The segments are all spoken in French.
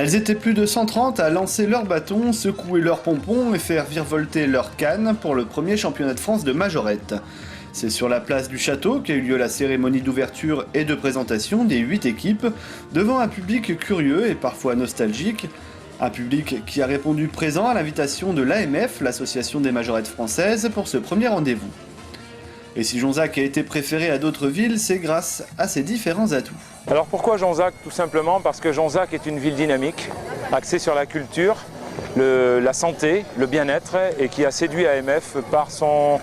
Elles étaient plus de 130 à lancer leurs bâtons, secouer leurs pompons et faire virevolter leurs cannes pour le premier championnat de France de majorette. C'est sur la place du château qu'a eu lieu la cérémonie d'ouverture et de présentation des 8 équipes, devant un public curieux et parfois nostalgique. Un public qui a répondu présent à l'invitation de l'AMF, l'association des majorettes françaises, pour ce premier rendez-vous. Et si Jonzac a été préféré à d'autres villes, c'est grâce à ses différents atouts. Alors pourquoi Jonzac? Tout simplement parce que Jonzac est une ville dynamique, axée sur la culture, la santé, le bien-être, et qui a séduit AMF par son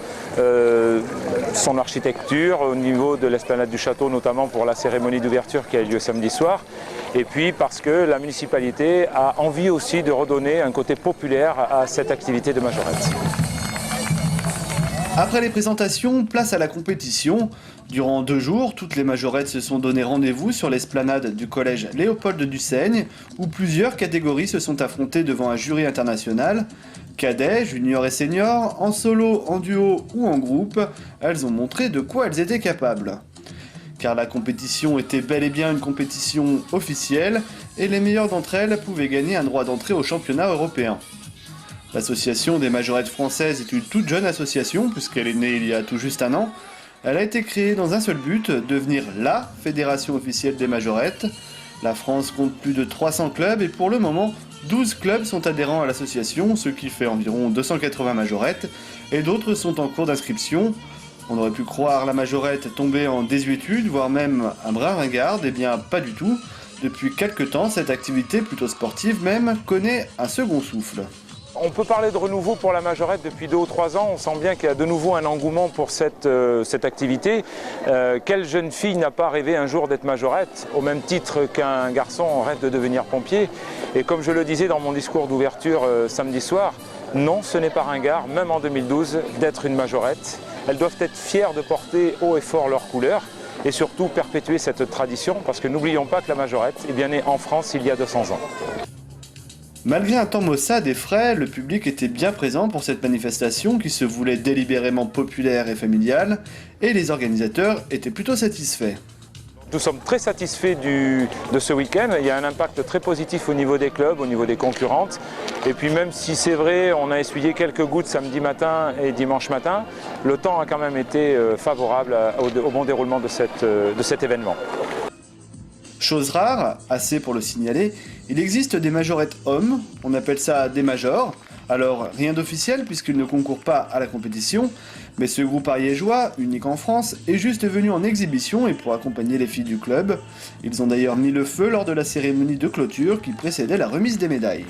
architecture au niveau de l'esplanade du château, notamment pour la cérémonie d'ouverture qui a eu lieu samedi soir, et puis parce que la municipalité a envie aussi de redonner un côté populaire à cette activité de majorette. Après les présentations, place à la compétition. Durant 2 jours, toutes les majorettes se sont donné rendez-vous sur l'esplanade du collège Léopold Dussaigne, où plusieurs catégories se sont affrontées devant un jury international. Cadets, juniors et seniors, en solo, en duo ou en groupe, elles ont montré de quoi elles étaient capables. Car la compétition était bel et bien une compétition officielle, et les meilleures d'entre elles pouvaient gagner un droit d'entrée au championnat européen. L'association des majorettes françaises est une toute jeune association, puisqu'elle est née il y a tout juste 1 an. Elle a été créée dans un seul but, devenir LA fédération officielle des majorettes. La France compte plus de 300 clubs et pour le moment, 12 clubs sont adhérents à l'association, ce qui fait environ 280 majorettes, et d'autres sont en cours d'inscription. On aurait pu croire la majorette tomber en désuétude, voire même un brin ringarde, eh bien pas du tout. Depuis quelques temps, cette activité plutôt sportive même connaît un second souffle. On peut parler de renouveau pour la majorette depuis 2 ou 3 ans. On sent bien qu'il y a de nouveau un engouement pour cette activité. Quelle jeune fille n'a pas rêvé un jour d'être majorette, au même titre qu'un garçon rêve de devenir pompier? Et comme je le disais dans mon discours d'ouverture samedi soir, non, ce n'est pas ringard, même en 2012, d'être une majorette. Elles doivent être fières de porter haut et fort leurs couleurs et surtout perpétuer cette tradition, parce que n'oublions pas que la majorette est bien née en France il y a 200 ans. Malgré un temps maussade et frais, le public était bien présent pour cette manifestation qui se voulait délibérément populaire et familiale, et les organisateurs étaient plutôt satisfaits. Nous sommes très satisfaits de ce week-end. Il y a un impact très positif au niveau des clubs, au niveau des concurrentes. Et puis même si c'est vrai, on a essuyé quelques gouttes samedi matin et dimanche matin, le temps a quand même été favorable au bon déroulement de cet événement. Chose rare, assez pour le signaler, il existe des majorettes hommes, on appelle ça des majors. Alors rien d'officiel puisqu'ils ne concourent pas à la compétition, mais ce groupe ariégeois, unique en France, est juste venu en exhibition et pour accompagner les filles du club. Ils ont d'ailleurs mis le feu lors de la cérémonie de clôture qui précédait la remise des médailles.